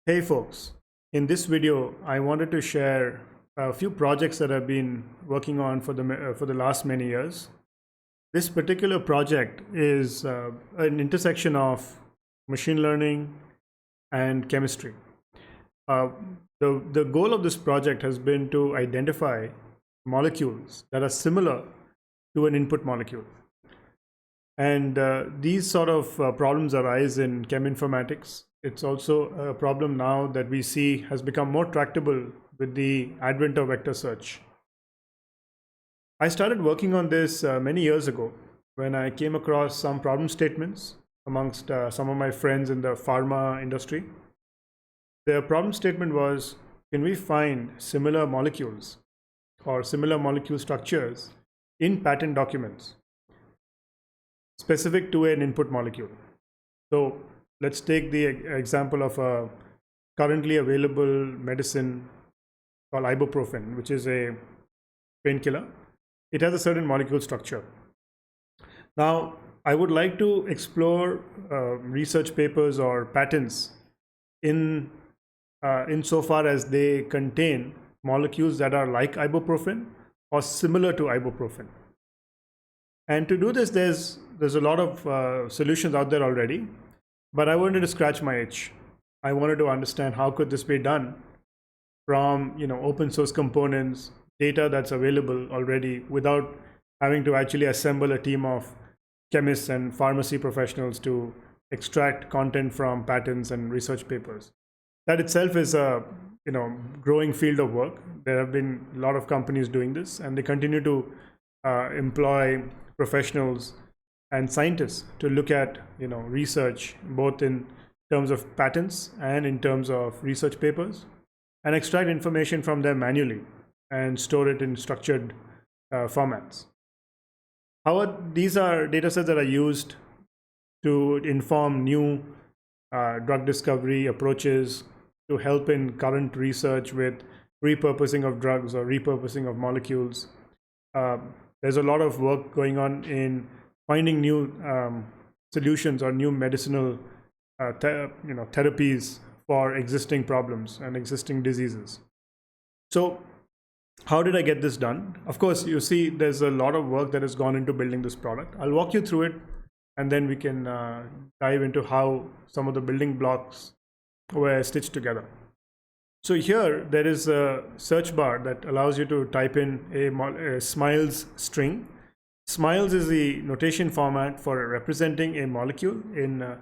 Hey folks, in this video I wanted to share a few projects that I've been working on for the last many years. This particular project is an intersection of machine learning and chemistry. Uh, the goal of this project has been to identify molecules that are similar to an input molecule. And these sort of problems arise in cheminformatics. It's also a problem now that we see has become more tractable with the advent of vector search. I started working on this many years ago when I came across some problem statements amongst some of my friends in the pharma industry. The problem statement was, can we find similar molecules or similar molecule structures in patent documents specific to an input molecule? So let's take the example of a currently available medicine called ibuprofen, which is a painkiller. It has a certain molecule structure. Now, I would like to explore research papers or patents insofar as they contain molecules that are like ibuprofen or similar to ibuprofen. And to do this, there's a lot of solutions out there already, but I wanted to scratch my itch. I wanted to understand how could this be done from open source components, data that's available already, without having to actually assemble a team of chemists and pharmacy professionals to extract content from patents and research papers. That itself is a growing field of work. There have been a lot of companies doing this, and they continue to employ professionals and scientists to look at research both in terms of patents and in terms of research papers, and extract information from them manually and store it in structured formats. These are data sets that are used to inform new drug discovery approaches, to help in current research with repurposing of drugs or repurposing of molecules. There's a lot of work going on in finding new solutions or new medicinal therapies for existing problems and existing diseases. So how did I get this done? Of course, you see there's a lot of work that has gone into building this product. I'll walk you through it, and then we can dive into how some of the building blocks were stitched together. So here there is a search bar that allows you to type in a SMILES string. SMILES is the notation format for representing a molecule in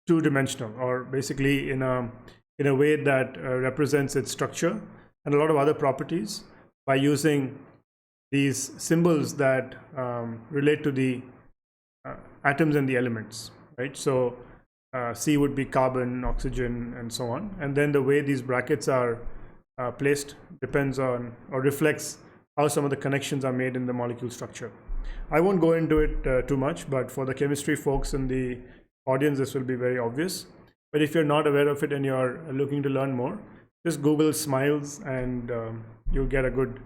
two-dimensional, or basically in a way that represents its structure and a lot of other properties by using these symbols that relate to the atoms and the elements, right? So C would be carbon, oxygen, and so on. And then the way these brackets are placed depends on or reflects how some of the connections are made in the molecule structure. I won't go into it too much, but for the chemistry folks in the audience, this will be very obvious. But if you're not aware of it and you're looking to learn more, just Google SMILES and you'll get a good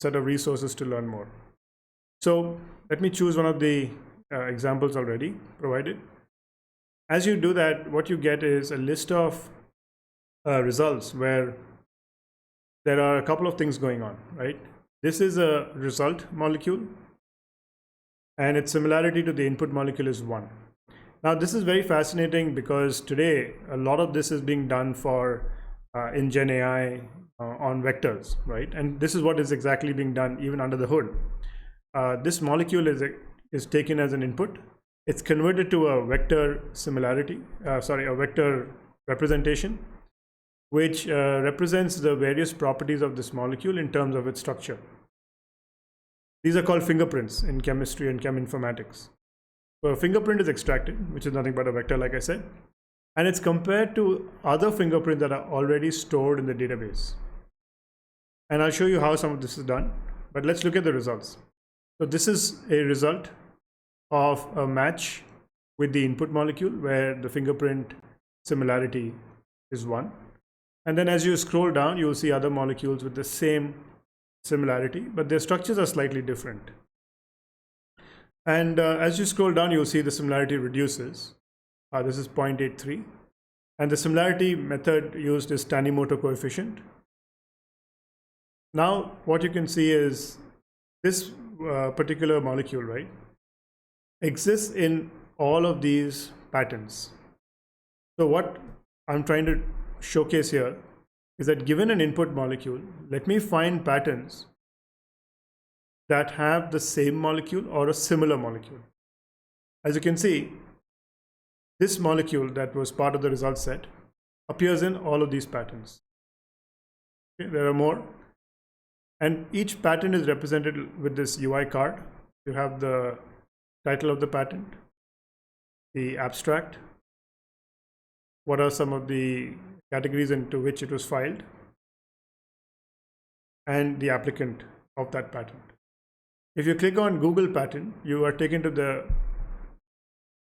set of resources to learn more. So let me choose one of the examples already provided. As you do that, what you get is a list of results where there are a couple of things going on, right? This is a result molecule, and its similarity to the input molecule is 1. Now, this is very fascinating because today a lot of this is being done for in Gen AI on vectors, right? And this is what is exactly being done even under the hood. This molecule is taken as an input. It's converted to a vector a vector representation, which represents the various properties of this molecule in terms of its structure. These are called fingerprints in chemistry and cheminformatics. So a fingerprint is extracted, which is nothing but a vector, like I said, and it's compared to other fingerprints that are already stored in the database. And I'll show you how some of this is done, but let's look at the results. So this is a result of a match with the input molecule where the fingerprint similarity is 1. And then as you scroll down, you'll see other molecules with the same similarity, but their structures are slightly different. And as you scroll down, you'll see the similarity reduces. This is 0.83. And the similarity method used is Tanimoto coefficient. Now, what you can see is this particular molecule, right, exists in all of these patterns. So what I'm trying to showcase here is that given an input molecule, let me find patterns that have the same molecule or a similar molecule. As you can see, this molecule that was part of the result set appears in all of these patterns. Okay, there are more. And each pattern is represented with this UI card. You have the title of the patent, the abstract, what are some of the categories into which it was filed, and the applicant of that patent. If you click on Google patent, you are taken to the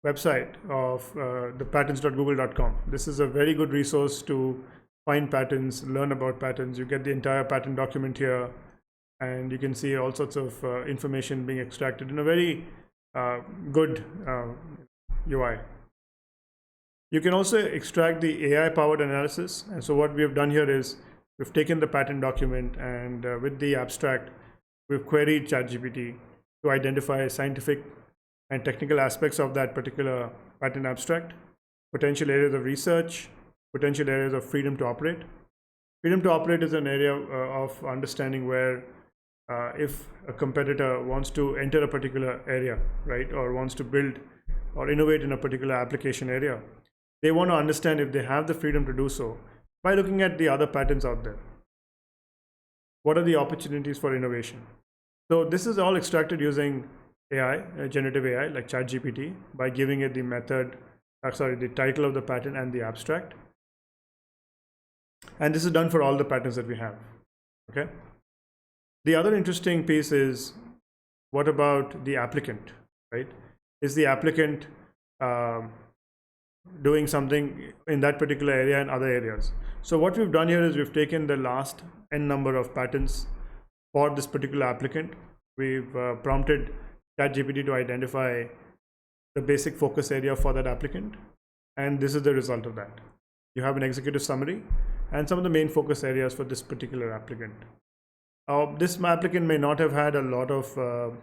website of the patents.google.com. This is a very good resource to find patents, learn about patents. You get the entire patent document here, and you can see all sorts of information being extracted in a very good UI. You can also extract the AI-powered analysis. And so what we have done here is we've taken the patent document, and with the abstract, we've queried ChatGPT to identify scientific and technical aspects of that particular patent abstract, potential areas of research, potential areas of freedom to operate. Freedom to operate is an area of understanding where if a competitor wants to enter a particular area, right, or wants to build or innovate in a particular application area, they want to understand if they have the freedom to do so by looking at the other patents out there. What are the opportunities for innovation? So this is all extracted using AI, generative AI like ChatGPT, by giving it the the title of the patent and the abstract. And this is done for all the patents that we have. Okay. The other interesting piece is, what about the applicant, right? Is the applicant doing something in that particular area and other areas? So what we've done here is we've taken the last n number of patents for this particular applicant. We've prompted ChatGPT to identify the basic focus area for that applicant, and this is the result of that. You have an executive summary and some of the main focus areas for this particular applicant. This applicant may not have had a lot of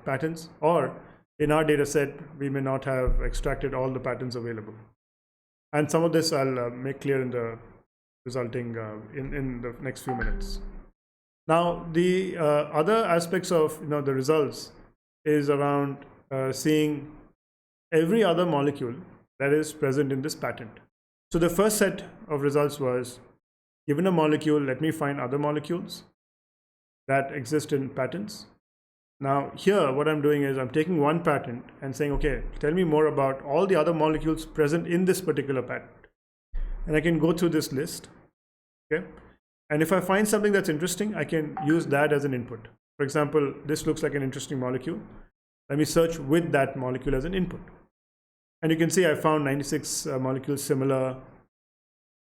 patents, or in our data set, we may not have extracted all the patents available. And some of this I'll make clear in the resulting in the next few minutes. Now, the other aspects of the results is around seeing every other molecule that is present in this patent. So the first set of results was, given a molecule, let me find other molecules that exist in patents. Now here what I'm doing is I'm taking one patent and saying, okay, tell me more about all the other molecules present in this particular patent. And I can go through this list. Okay. And if I find something that's interesting, I can use that as an input. For example, this looks like an interesting molecule. Let me search with that molecule as an input. And you can see I found 96 molecules similar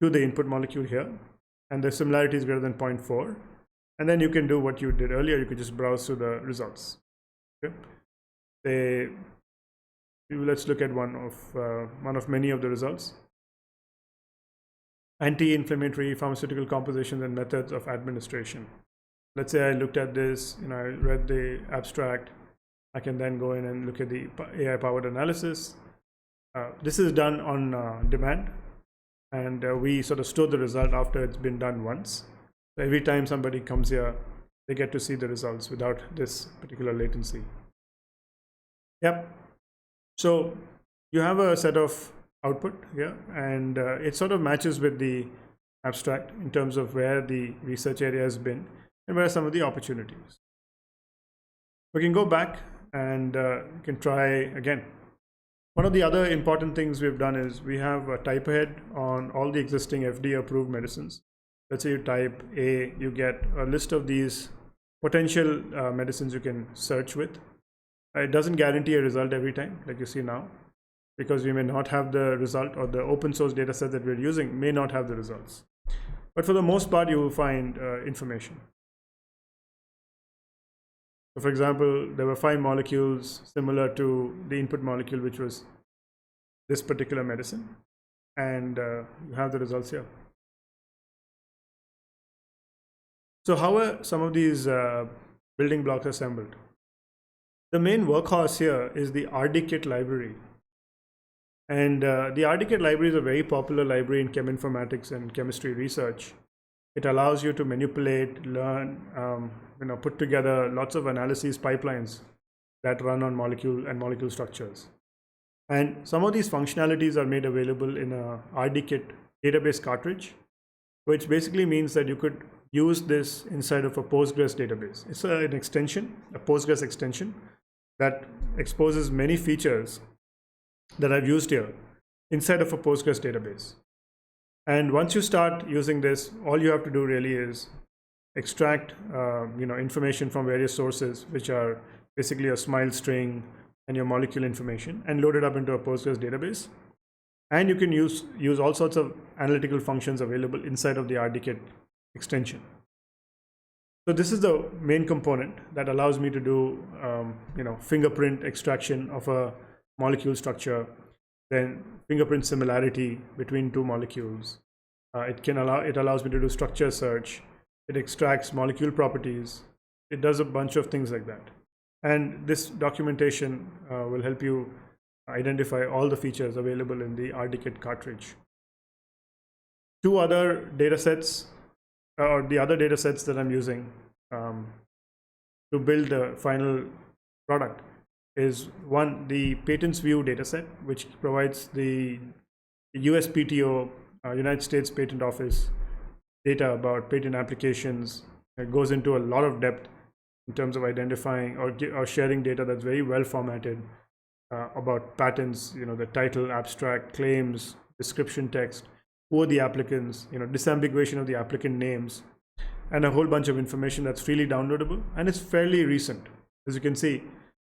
to the input molecule here. And the similarity is greater than 0.4. And then you can do what you did earlier. You could just browse through the results. Okay. Let's look at one of many of the results. Anti-inflammatory pharmaceutical compositions and methods of administration. Let's say I looked at this, I read the abstract. I can then go in and look at the AI-powered analysis. This is done on demand, and we sort of store the result after it's been done once. So every time somebody comes here, they get to see the results without this particular latency. Yep. So you have a set of output here, and it sort of matches with the abstract in terms of where the research area has been and where are some of the opportunities. We can go back and we can try again. One of the other important things we've done is we have a type ahead on all the existing FDA approved medicines. Let's say you type A, you get a list of these potential medicines you can search with. It doesn't guarantee a result every time, like you see now, because we may not have the result, or the open source data set that we're using may not have the results. But for the most part, you will find information. So for example, there were 5 molecules similar to the input molecule, which was this particular medicine. and you have the results here. So how are some of these building blocks assembled? The main workhorse here is the RDKit library. And the RDKit library is a very popular library in cheminformatics and chemistry research. It allows you to manipulate, learn, put together lots of analyses pipelines that run on molecule structures. And some of these functionalities are made available in a RDKit database cartridge, which basically means that you could use this inside of a Postgres database. It's an extension, a Postgres extension that exposes many features that I've used here inside of a Postgres database. And once you start using this, all you have to do really is extract information from various sources, which are basically a smile string and your molecule information, and load it up into a Postgres database. And you can use all sorts of analytical functions available inside of the RDKit extension. So this is the main component that allows me to do fingerprint extraction of a molecule structure, then fingerprint similarity between two molecules. It allows me to do structure search. It extracts molecule properties. It does a bunch of things like that. And this documentation will help you identify all the features available in the RDKit cartridge. Two other data sets, or the other data sets that I'm using to build the final product, is one, the patents view dataset, which provides the USPTO, United States Patent Office, data about patent applications. It goes into a lot of depth in terms of identifying or sharing data that's very well formatted about patents, the title, abstract, claims, description text, who are the applicants, disambiguation of the applicant names, and a whole bunch of information that's freely downloadable. And it's fairly recent. As you can see,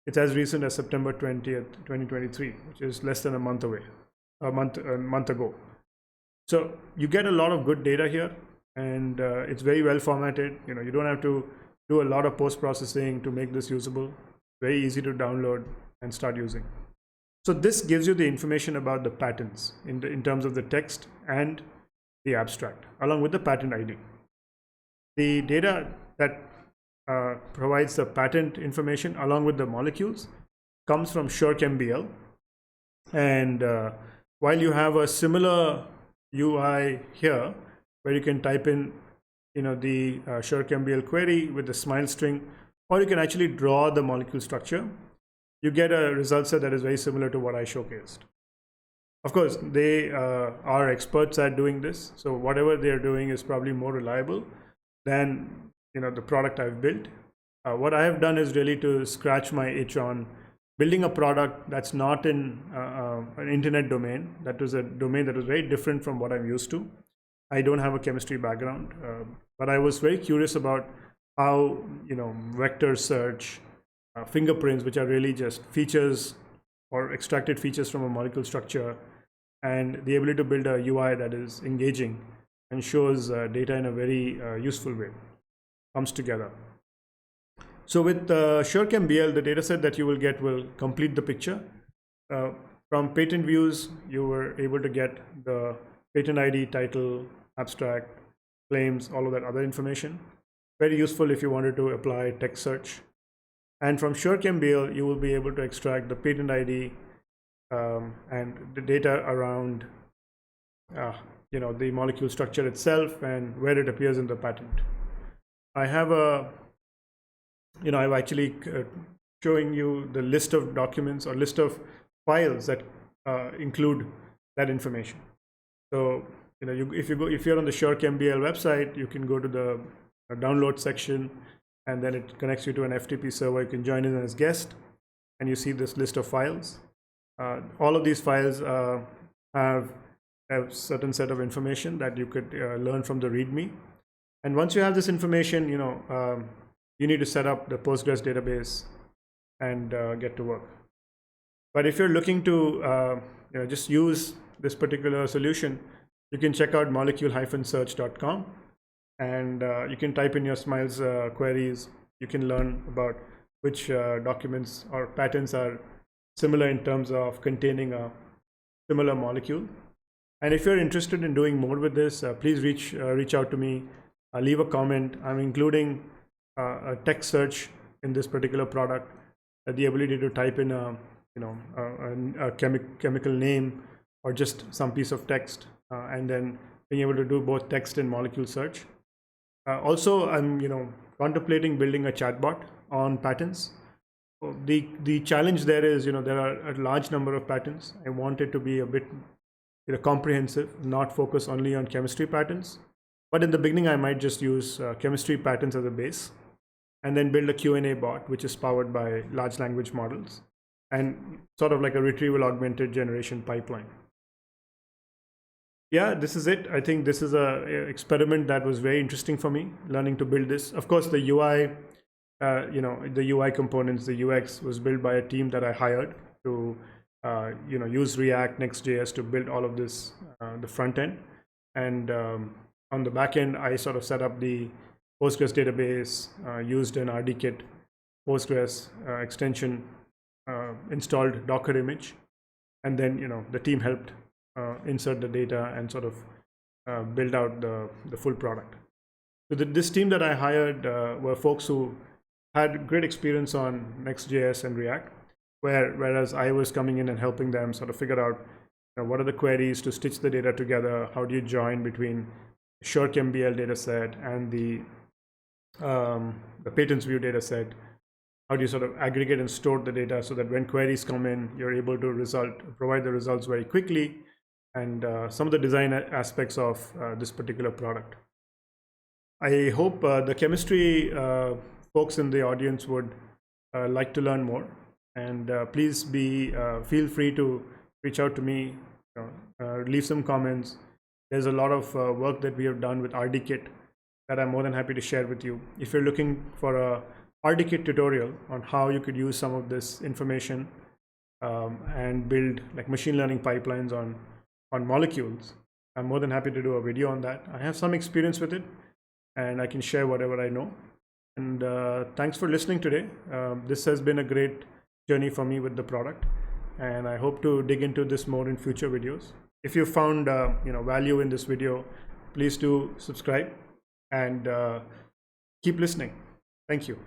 it's as recent as September 20th, 2023, which is less than a month ago. So you get a lot of good data here, and it's very well formatted. You don't have to do a lot of post-processing to make this usable. Very easy to download and start using. So this gives you the information about the patents in terms of the text and the abstract, along with the patent ID. The data that provides the patent information along with the molecules comes from SureChemBL. And while you have a similar UI here, where you can type in the SureChemBL query with the smile string, or you can actually draw the molecule structure, you get a result set that is very similar to what I showcased. Of course, they are experts at doing this, so whatever they're doing is probably more reliable than the product I've built. What I have done is really to scratch my itch on building a product that's not in an internet domain. That was a domain that was very different from what I'm used to. I don't have a chemistry background, but I was very curious about how vector search, fingerprints, which are really just features or extracted features from a molecule structure, and the ability to build a UI that is engaging and shows data in a very useful way comes together. So with SureChemBL, the dataset that you will get will complete the picture. From patent views, you were able to get the patent ID, title, abstract, claims, all of that other information. Very useful if you wanted to apply text search. And from SureChemBL, you will be able to extract the patent ID and the data around the molecule structure itself and where it appears in the patent. I have I've actually showing you the list of documents or list of files that include that information. So if you're on the SureChemBL website, you can go to the download section, and then it connects you to an FTP server. You can join in as guest, and you see this list of files. All of these files have a certain set of information that you could learn from the README. And once you have this information, you need to set up the Postgres database and get to work. But if you're looking to just use this particular solution, you can check out molecule-search.com, and you can type in your smiles queries. You can learn about which documents or patents are similar in terms of containing a similar molecule. And if you're interested in doing more with this, please reach out to me, leave a comment. I'm including a text search in this particular product, the ability to type in a chemical name or just some piece of text, and then being able to do both text and molecule search. Also, I'm contemplating building a chatbot on patents. The challenge there is, there are a large number of patents. I want it to be a bit comprehensive, not focus only on chemistry patents. But in the beginning, I might just use chemistry patents as a base, and then build a Q&A bot, which is powered by large language models, and sort of like a retrieval augmented generation pipeline. Yeah, this is it. I think this is a experiment that was very interesting for me, learning to build this. Of course, the UI, the UI components, the UX was built by a team that I hired to use React, Next.js to build all of this, the front end. And on the back end, I sort of set up the Postgres database, used an RDKit Postgres extension, installed Docker image, and then the team helped insert the data and sort of build out the full product. So this team that I hired were folks who had great experience on Next.js and React, whereas I was coming in and helping them sort of figure out what are the queries to stitch the data together, how do you join between Shirk MBL dataset and the patents view dataset, how do you sort of aggregate and store the data so that when queries come in, you're able to provide the results very quickly, and some of the design aspects of this particular product. I hope the chemistry folks in the audience would like to learn more, and please feel free to reach out to me, leave some comments. There's a lot of work that we have done with RDKit that I'm more than happy to share with you. If you're looking for a RDKit tutorial on how you could use some of this information and build like machine learning pipelines on molecules, I'm more than happy to do a video on that. I have some experience with it, and I can share whatever I know. And thanks for listening today. This has been a great journey for me with the product, and I hope to dig into this more in future videos. If you found value in this video, please do subscribe and keep listening. Thank you.